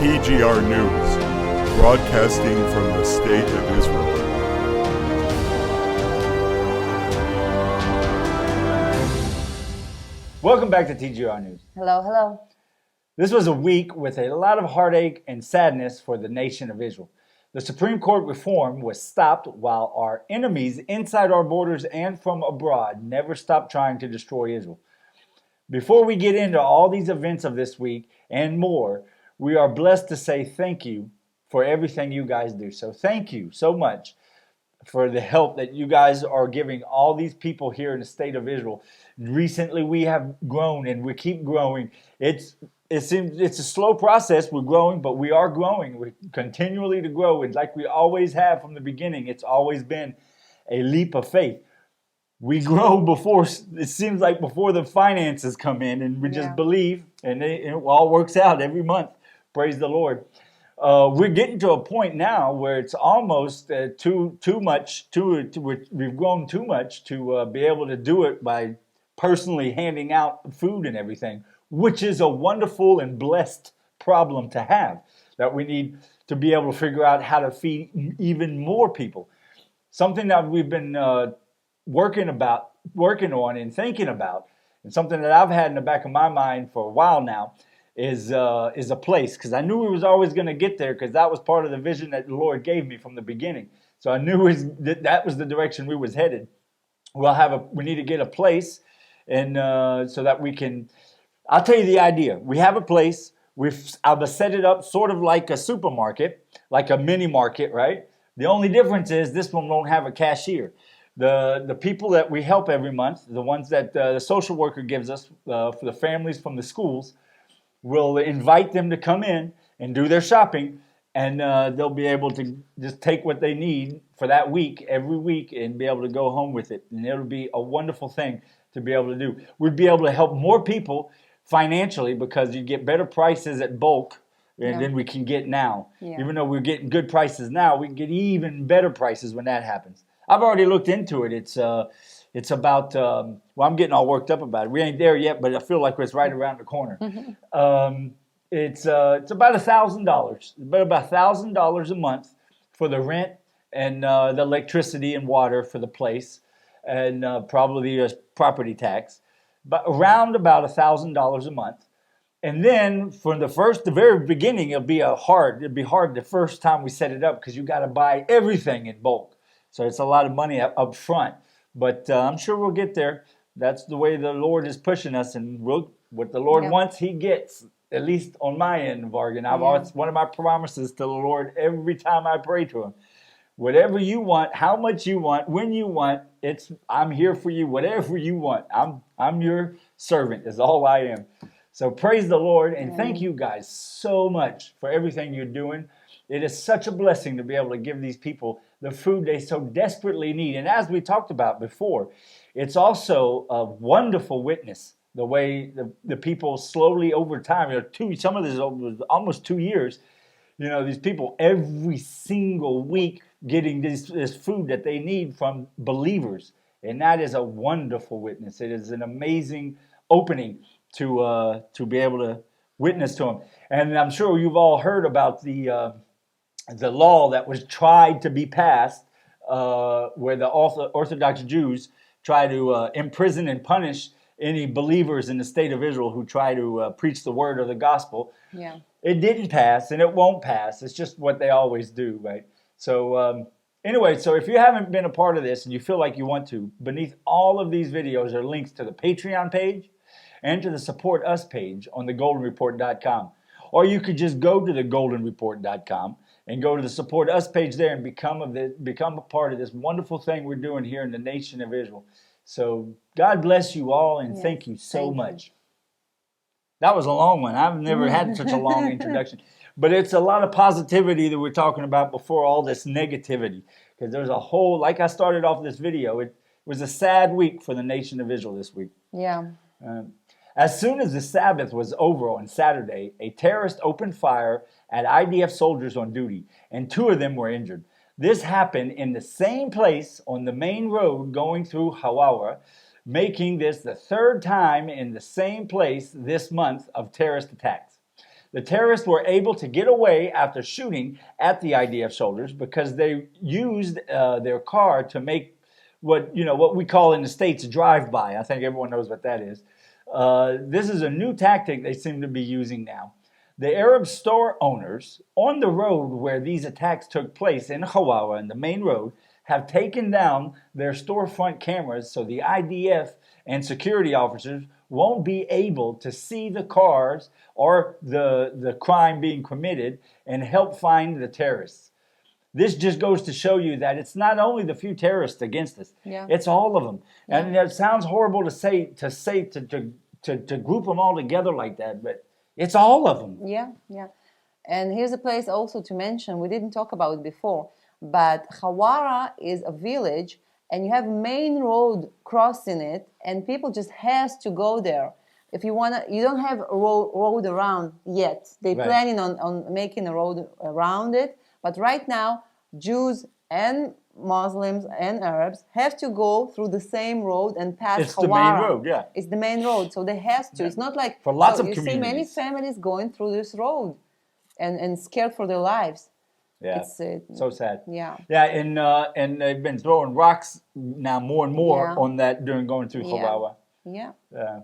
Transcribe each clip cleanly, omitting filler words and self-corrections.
TGR News, broadcasting from the State of Israel. Welcome back to TGR News. Hello, hello. This was a week with a lot of heartache and sadness for the nation of Israel. The Supreme Court reform was stopped while our enemies inside our borders and from abroad never stopped trying to destroy Israel. Before we get into all these events of this week and more, we are blessed to say thank you for everything you guys do. So thank you so much for the help that you guys are giving all these people here in the state of Israel. Recently, we have grown and we keep growing. It's a slow process. We're growing, but we are growing. We're continually to grow. And like we always have from the beginning, it's always been a leap of faith. We grow before, it seems like before the finances come in, and we just believe, and it all works out every month. Praise the Lord. We're getting to a point now where it's almost too much. We've grown too much to be able to do it by personally handing out food and everything, which is a wonderful and blessed problem to have, that we need to be able to figure out how to feed even more people. Something that we've been working on and thinking about, and something that I've had in the back of my mind for a while now, is a place, because I knew we was always going to get there, because that was part of the vision that the Lord gave me from the beginning. So I knew that was the direction we was headed. We need to get a place, and so that we can. I'll tell you the idea. We have a place. I've set it up sort of like a supermarket, like a mini market, right? The only difference is this one won't have a cashier. The people that we help every month, the ones that the social worker gives us for the families from the schools, we'll invite them to come in and do their shopping, and they'll be able to just take what they need for that week, every week, and be able to go home with it. And it'll be a wonderful thing to be able to do. We'd be able to help more people financially, because you get better prices at bulk than we can get now. Yeah. Even though we're getting good prices now, we can get even better prices when that happens. I've already looked into it. It's about, I'm getting all worked up about it. We ain't there yet, but I feel like it's right around the corner. It's about $1,000. About $1,000 a month for the rent and the electricity and water for the place, and probably a property tax. But around about $1,000 a month. And then from the very beginning, it'd be hard the first time we set it up, because you got to buy everything in bulk. So it's a lot of money up front. But I'm sure we'll get there. That's the way the Lord is pushing us, and what the Lord wants, He gets. At least on my end of bargain. It's one of my promises to the Lord every time I pray to Him. Whatever you want, how much you want, when you want, I'm here for you. Whatever you want, I'm your servant. Is all I am. So praise the Lord, and thank you guys so much for everything you're doing. It is such a blessing to be able to give these people the food they so desperately need. And as we talked about before, it's also a wonderful witness, the way the people slowly over time, some of this was almost 2 years, these people every single week getting this food that they need from believers. And that is a wonderful witness. It is an amazing opening to be able to witness to them. And I'm sure you've all heard about the law that was tried to be passed, where the Orthodox Jews try to imprison and punish any believers in the state of Israel who try to preach the word of the gospel. Yeah. It didn't pass, and it won't pass. It's just what they always do, right? So anyway, so if you haven't been a part of this and you feel like you want to, beneath all of these videos are links to the Patreon page and to the Support Us page on thegoldenreport.com. Or you could just go to thegoldenreport.com and go to the Support Us page there and become a part of this wonderful thing we're doing here in the nation of Israel. So God bless you all, and thank you so much. That was a long one. I've never had such a long introduction. But it's a lot of positivity that we're talking about before all this negativity. Because there's a whole, like I started off this video, it was a sad week for the nation of Israel this week. Yeah. As soon as the Sabbath was over on Saturday, a terrorist opened fire at IDF soldiers on duty, and 2 of them were injured. This happened in the same place on the main road going through Hawara, making this the 3rd time in the same place this month of terrorist attacks. The terrorists were able to get away after shooting at the IDF soldiers because they used their car to make what we call in the States a drive-by. I think everyone knows what that is. This is a new tactic they seem to be using now. The Arab store owners on the road where these attacks took place in Hawawa, in the main road, have taken down their storefront cameras so the IDF and security officers won't be able to see the cars or the crime being committed and help find the terrorists. This just goes to show you that it's not only the few terrorists against us; it's all of them. And it sounds horrible to group them all together like that, but it's all of them. Yeah. And here's a place also to mention. We didn't talk about it before, but Hawara is a village, and you have main road crossing it, and people just has to go there. If you wanna, you don't have a road around yet. They're planning on making a road around it, but right now, Jews and Muslims and Arabs have to go through the same road and pass It's Hawara. the main road, yeah. It's the main road, so they have to. It's not like for lots of you communities. see many families going through this road and scared for their lives. Yeah, It's so sad. Yeah. Yeah, and they've been throwing rocks now more and more on that during going through Hawawa. Yeah. Yeah.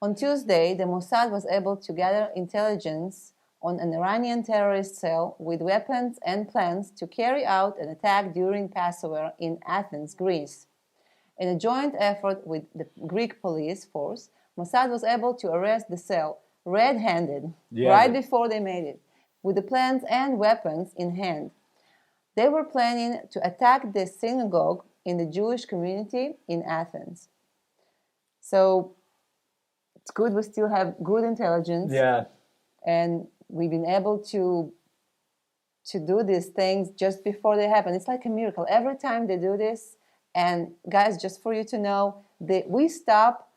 On Tuesday, the Mossad was able to gather intelligence on an Iranian terrorist cell with weapons and plans to carry out an attack during Passover in Athens, Greece. In a joint effort with the Greek police force, Mossad was able to arrest the cell red-handed right before they made it, with the plans and weapons in hand. They were planning to attack the synagogue in the Jewish community in Athens. So it's good we still have good intelligence. Yeah. And we've been able to do these things just before they happen. It's like a miracle. Every time they do this, and guys, just for you to know, we stop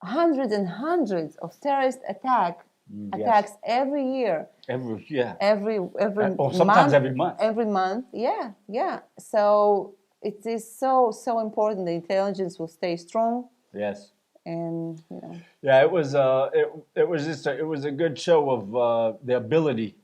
hundreds and hundreds of terrorist attacks every year. Every or sometimes month, every month. Yeah. So it is so important the intelligence will stay strong. Yes. And yeah, it was a good show of the ability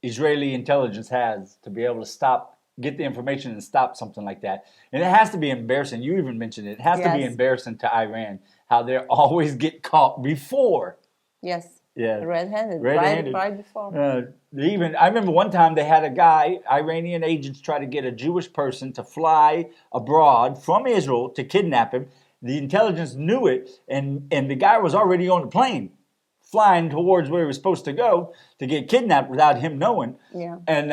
Israeli intelligence has to be able to get the information and stop something like that. And it has to be embarrassing. You even mentioned it. It has to be embarrassing to Iran how they always get caught before. Yes. Yeah. Red-handed. Right before. I remember one time they had a guy, Iranian agents try to get a Jewish person to fly abroad from Israel to kidnap him. The intelligence knew it, and the guy was already on the plane, flying towards where he was supposed to go to get kidnapped without him knowing. Yeah. And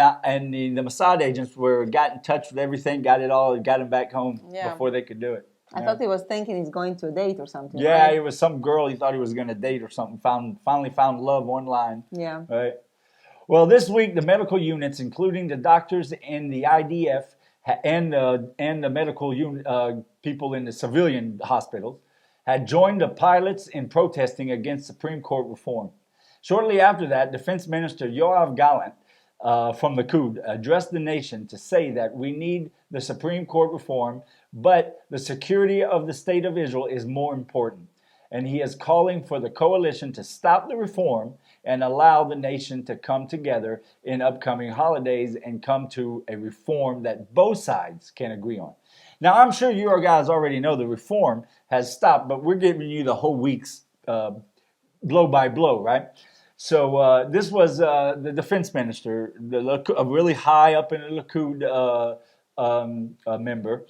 the Mossad agents got in touch with everything, got him back home before they could do it. I thought he was thinking he's going to a date or something. Yeah, right? It was some girl he thought he was going to date or something. Finally found love online. Yeah. Right. Well, this week the medical units, including the doctors and the IDF and the medical people in the civilian hospitals, had joined the pilots in protesting against Supreme Court reform. Shortly after that, Defense Minister Yoav Gallant from the Likud addressed the nation to say that we need the Supreme Court reform, but the security of the State of Israel is more important. And he is calling for the coalition to stop the reform and allow the nation to come together in upcoming holidays and come to a reform that both sides can agree on. Now, I'm sure you guys already know the reform has stopped, but we're giving you the whole week's blow by blow, right? So this was the defense minister, really high up in the Likud member,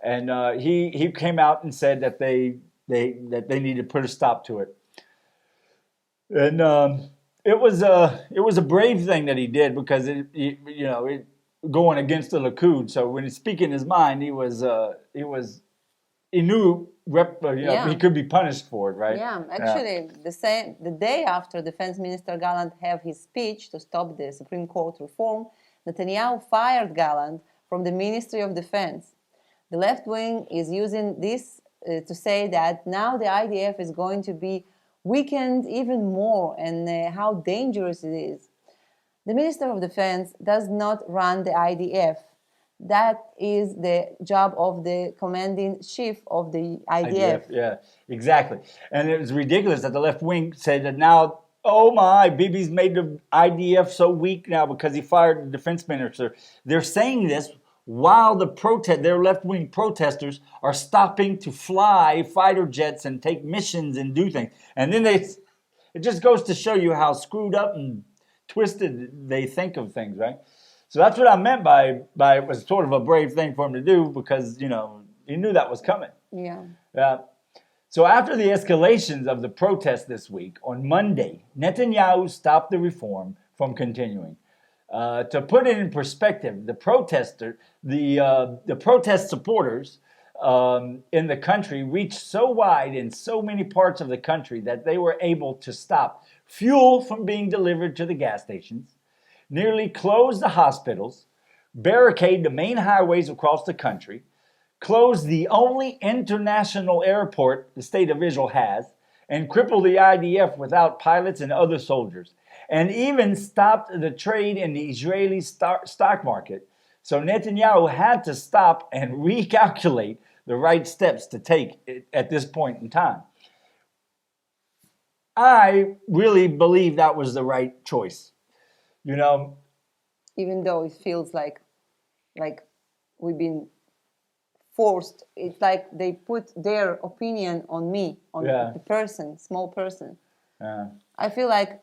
and he came out and said that they need to put a stop to it. And it was a brave thing that he did because it going against the Likud. So when he's speaking his mind, he knew he could be punished for it, right? Yeah, actually, the day after Defense Minister Gallant have his speech to stop the Supreme Court reform, Netanyahu fired Gallant from the Ministry of Defense. The left wing is using this to say that now the IDF is going to be weakened even more and how dangerous it is. The Minister of Defense does not run the IDF. That is the job of the commanding chief of the IDF. Yeah, exactly. And it was ridiculous that the left wing said that now Oh my, Bibi's made the IDF so weak now because he fired the defense minister. They're saying this while their left-wing protesters are stopping to fly fighter jets and take missions and do things. And then it just goes to show you how screwed up and twisted they think of things, right? So that's what I meant by it was sort of a brave thing for him to do because, he knew that was coming. Yeah. So after the escalations of the protests this week, on Monday, Netanyahu stopped the reform from continuing. To put it in perspective, the protest supporters in the country reached so wide in so many parts of the country that they were able to stop fuel from being delivered to the gas stations, nearly close the hospitals, barricade the main highways across the country, closed the only international airport the state of Israel has, and crippled the IDF without pilots and other soldiers, and even stopped the trade in the Israeli stock market. So Netanyahu had to stop and recalculate the right steps to take at this point in time. I really believe that was the right choice. Even though it feels like we've been forced, it's like they put their opinion on me, on the person, small person. I feel like,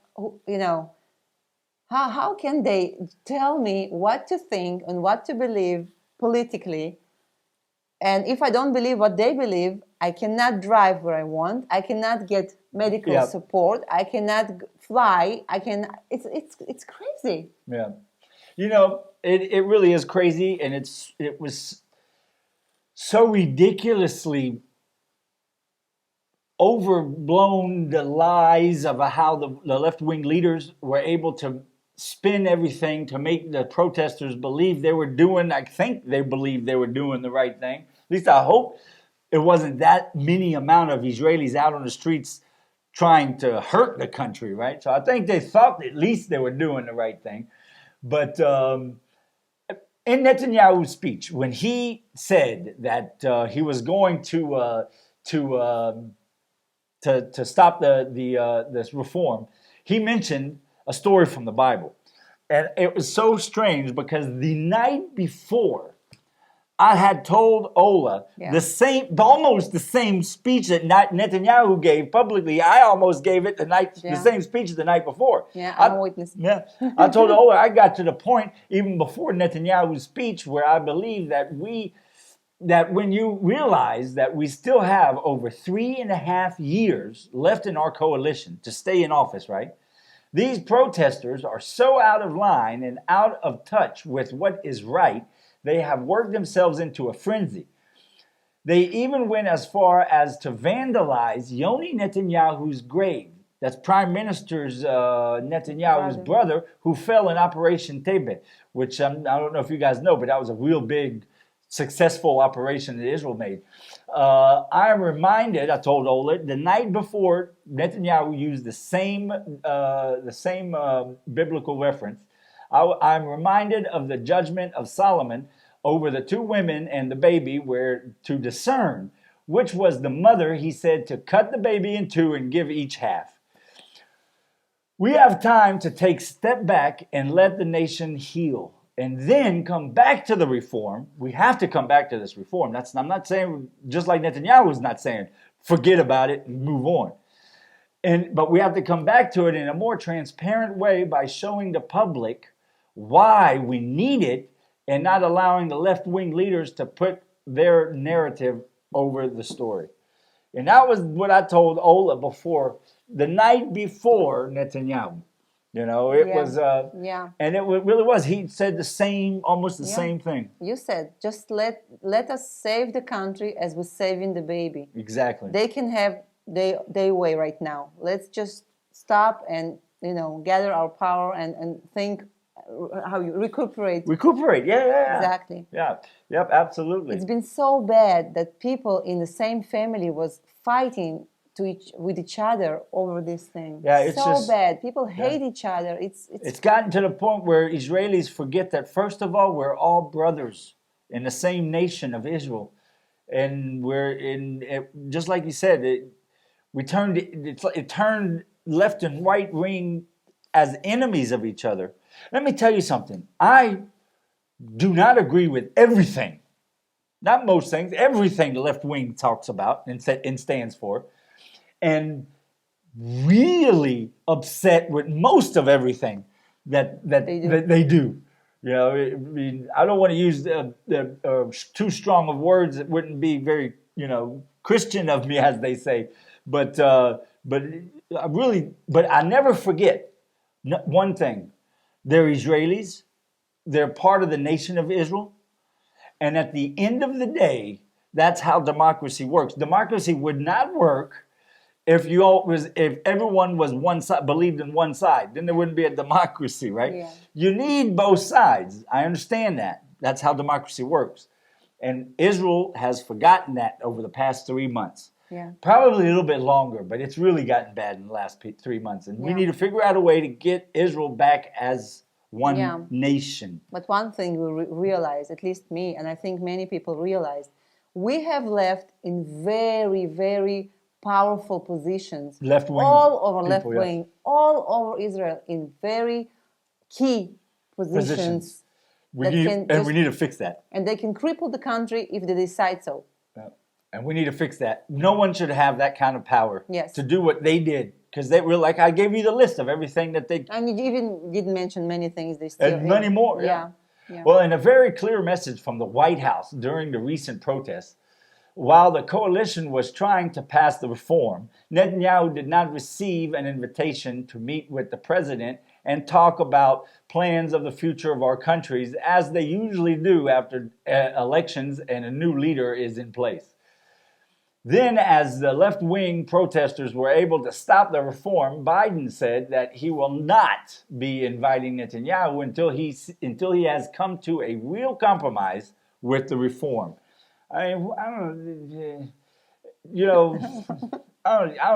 how can they tell me what to think and what to believe politically? And if I don't believe what they believe, I cannot drive where I want. I cannot get medical support. I cannot fly. It's crazy. Yeah. It really is crazy, and it was so ridiculously overblown, the lies of how the left-wing leaders were able to spin everything to make the protesters believe they were doing, I think they believed they were doing the right thing. At least I hope it wasn't that many amount of Israelis out on the streets trying to hurt the country, right? So I think they thought at least they were doing the right thing. But in Netanyahu's speech, when he said that he was going to stop this reform, he mentioned a story from the Bible, and it was so strange because the night before, I had told Ola almost the same speech that Netanyahu gave publicly. I almost gave it the same speech the night before. Yeah, I'm a witness. Yeah, I told Ola I got to the point even before Netanyahu's speech where I believe that when you realize that we still have over 3.5 years left in our coalition to stay in office, right? These protesters are so out of line and out of touch with what is right, they have worked themselves into a frenzy. They even went as far as to vandalize Yoni Netanyahu's grave. That's Prime Minister Netanyahu's brother, who fell in Operation Tebet, which I don't know if you guys know, but that was a real big, successful operation that Israel made. I am reminded, I told Oleg, the night before Netanyahu used the same biblical reference, I'm reminded of the judgment of Solomon over the 2 women and the baby, where to discern which was the mother, he said to cut the baby in 2 and give each half. We have time to take a step back and let the nation heal, and then come back to the reform. We have to come back to this reform. I'm not saying, just like Netanyahu was not saying, forget about it and move on. But we have to come back to it in a more transparent way by showing the public why we need it and not allowing the left-wing leaders to put their narrative over the story. And that was what I told Ola before, the night before Netanyahu. Was, and it really was. He said almost the same thing. You said, just let us save the country as we're saving the baby. Exactly. They can have their way right now. Let's just stop and, gather our power and think how you recuperate. Yeah. Exactly. Yeah. Yep, absolutely. It's been so bad that people in the same family was fighting with each other over this thing. Yeah, it's so just bad. People hate each other. It's gotten to the point where Israelis forget that, first of all, we're all brothers in the same nation of Israel. And we're just like you said, it turned left and right wing as enemies of each other. Let me tell you something. I do not agree with everything, not most things, everything the left wing talks about and stands for, and really upset with most of everything that they do. You know, I mean, I don't want to use too strong of words. It wouldn't be very, Christian of me, as they say. But I never forget one thing: they're Israelis. They're part of the nation of Israel, and at the end of the day, that's how democracy works. Democracy would not work if everyone was one side, believed in one side. Then there wouldn't be a democracy, right? Yeah. You need both sides. I understand that. That's how democracy works. And Israel has forgotten that over the past 3 months. Yeah. Probably a little bit longer, but it's really gotten bad in the last 3 months. And we need to figure out a way to get Israel back as one nation. But one thing we realize, at least me, and I think many people realize, we have left in very, very powerful positions. Left wing. All over left people, wing, all over Israel, in very key positions. We need to fix that. And they can cripple the country if they decide so. And we need to fix that. No one should have that kind of power to do what they did. Because they were like, I gave you the list of everything that they... And you even didn't mention many things they still... And many more, yeah. Well, in a very clear message from the White House during the recent protests, while the coalition was trying to pass the reform, Netanyahu did not receive an invitation to meet with the president and talk about plans of the future of our countries, as they usually do after elections and a new leader is in place. Then, as the left-wing protesters were able to stop the reform, Biden said that he will not be inviting Netanyahu until he has come to a real compromise with the reform. I don't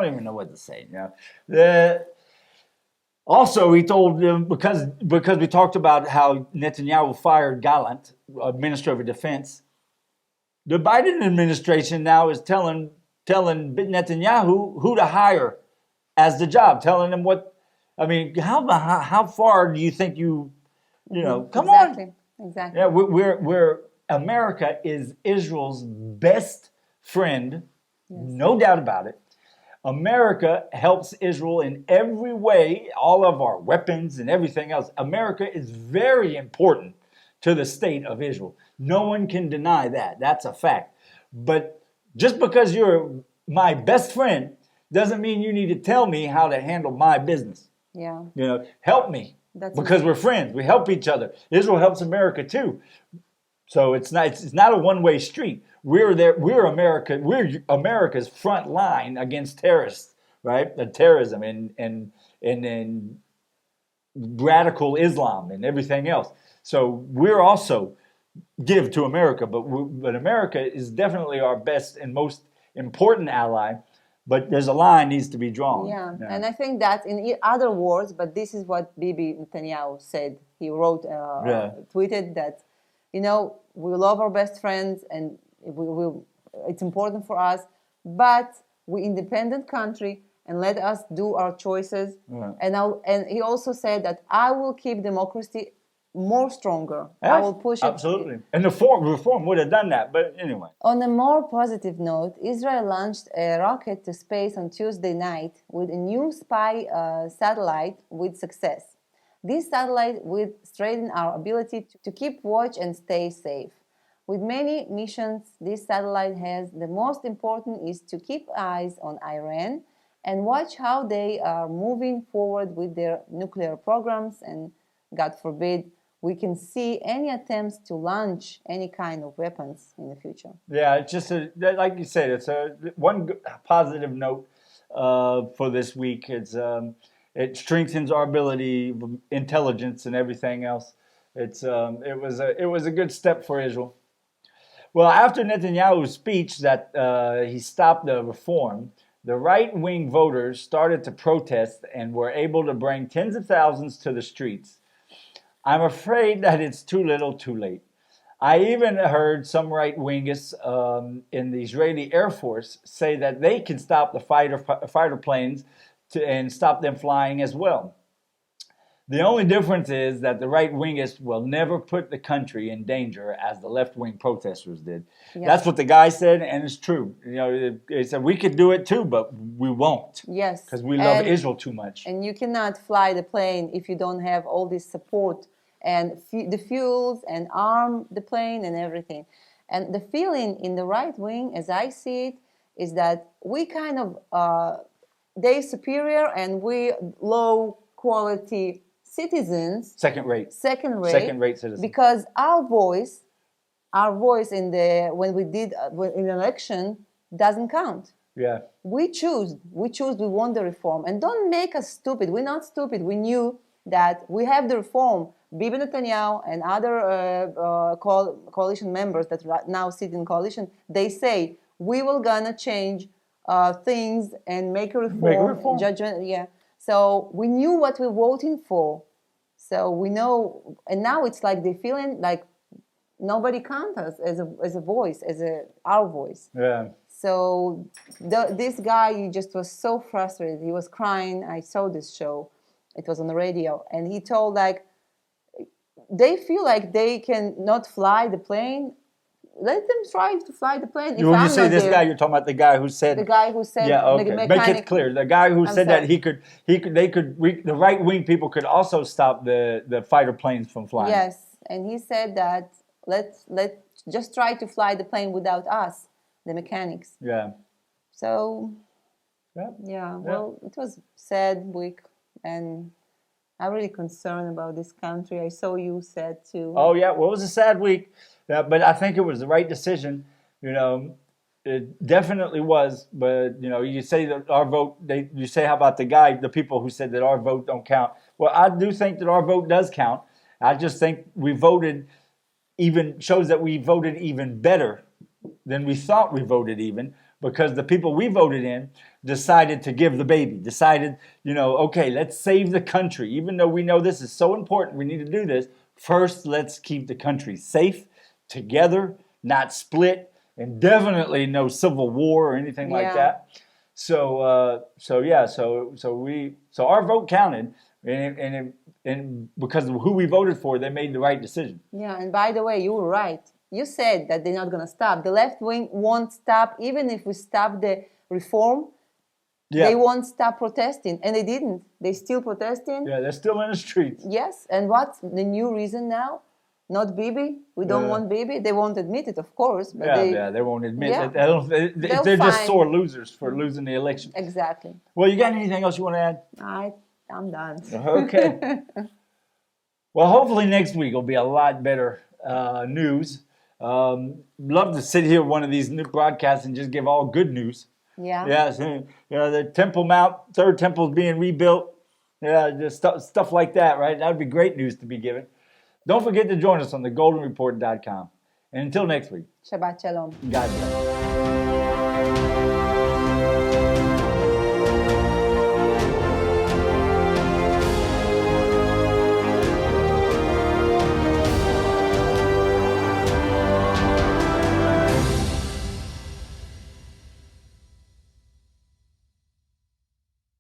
even know what to say. Also, he told them, because we talked about how Netanyahu fired Gallant, Minister of Defense. The Biden administration now is telling Netanyahu who to hire as the job, telling him what. I mean, how far do you think come on? Exactly. Yeah, we're America is Israel's best friend, no doubt about it. America helps Israel in every way, all of our weapons and everything else. America is very important to the state of Israel. No one can deny that. That's a fact. But just because you're my best friend doesn't mean you need to tell me how to handle my business. Yeah. Help me. Because we're friends. We help each other. Israel helps America too. So it's not a one-way street. We're there. We're America. We're America's front line against terrorists, right? The terrorism and radical Islam and everything else. So we're also give to America, but America is definitely our best and most important ally. But there's a line needs to be drawn. Yeah, and I think that in other words, but this is what Bibi Netanyahu said. He wrote, tweeted that, we love our best friends and it's important for us, but we're independent country and let us do our choices. Yeah. And he also said that I will keep democracy more stronger. Yes, I will push it. Absolutely. And the reform would have done that, but anyway. On a more positive note, Israel launched a rocket to space on Tuesday night with a new spy satellite with success. This satellite will strengthen our ability to keep watch and stay safe. With many missions this satellite has, the most important is to keep eyes on Iran and watch how they are moving forward with their nuclear programs, and God forbid, we can see any attempts to launch any kind of weapons in the future. Yeah, it's just like you said, it's one positive note for this week. It strengthens our ability, intelligence, and everything else. It was a good step for Israel. Well, after Netanyahu's speech that he stopped the reform, the right-wing voters started to protest and were able to bring tens of thousands to the streets. I'm afraid that it's too little too late. I even heard some right-wingers in the Israeli Air Force say that they can stop the fighter planes and stop them flying as well. The only difference is that the right-wingists will never put the country in danger as the left-wing protesters did. Yes. That's what the guy said, and it's true. You know, he said we could do it too, but we won't. Yes. Because we love Israel too much. And you cannot fly the plane if you don't have all this support and the fuels and arm the plane and everything. And the feeling in the right wing, as I see it, is that we kind of, they're superior and we low quality citizens, Second rate citizens, because our voice in the when we did in the election doesn't count. Yeah, we choose. We want the reform, and don't make us stupid. We're not stupid. We knew that we have the reform. Bibi Netanyahu and other coalition members that right now sit in coalition, they say we will gonna change things and make a reform. Judgment. Yeah. So we knew what we're voting for. So we know, and now it's like they're feeling like nobody counts us as a voice, our voice. Yeah. So this guy, he just was so frustrated. He was crying. I saw this show. It was on the radio, and he told like they feel like they can not fly the plane. Let them try to fly the plane. When you say this guy, you're talking about the guy who said. Yeah, okay. Make it clear. The guy who said that the right wing people could also stop the fighter planes from flying. Yes, and he said that let's just try to fly the plane without us, the mechanics. Yeah. So. Yeah. Well, it was sad week, and I'm really concerned about this country. I saw you sad too. Oh yeah, well, it was a sad week. Yeah, but I think it was the right decision. You know, it definitely was. But you know, you say that our vote. You say how about the people who said that our vote don't count? Well, I do think that our vote does count. I just think we voted shows that we voted even better than we thought we voted even, because the people we voted in decided to give the baby. Decided, okay, let's save the country. Even though we know this is so important, we need to do this. First, let's keep the country safe. Together, not split, and definitely no civil war or anything like that. So our vote counted, and because of who we voted for, they made the right decision. Yeah, and by the way, you were right. You said that they're not going to stop. The left wing won't stop, even if we stop the reform. Yeah. They won't stop protesting, and they didn't. They're still protesting. Yeah, they're still in the streets. Yes, and what's the new reason now? Not Bibi. We don't want Bibi. They won't admit it, of course. But they won't admit it. They're just sore losers for losing the election. Exactly. Well, you got anything else you want to add? I'm done. Okay. Well, hopefully next week will be a lot better news. Love to sit here one of these new broadcasts and just give all good news. Yeah. Yes. The Temple Mount, third temple is being rebuilt. Yeah, just stuff like that, right? That would be great news to be given. Don't forget to join us on thegoldenreport.com. And until next week. Shabbat Shalom. God bless.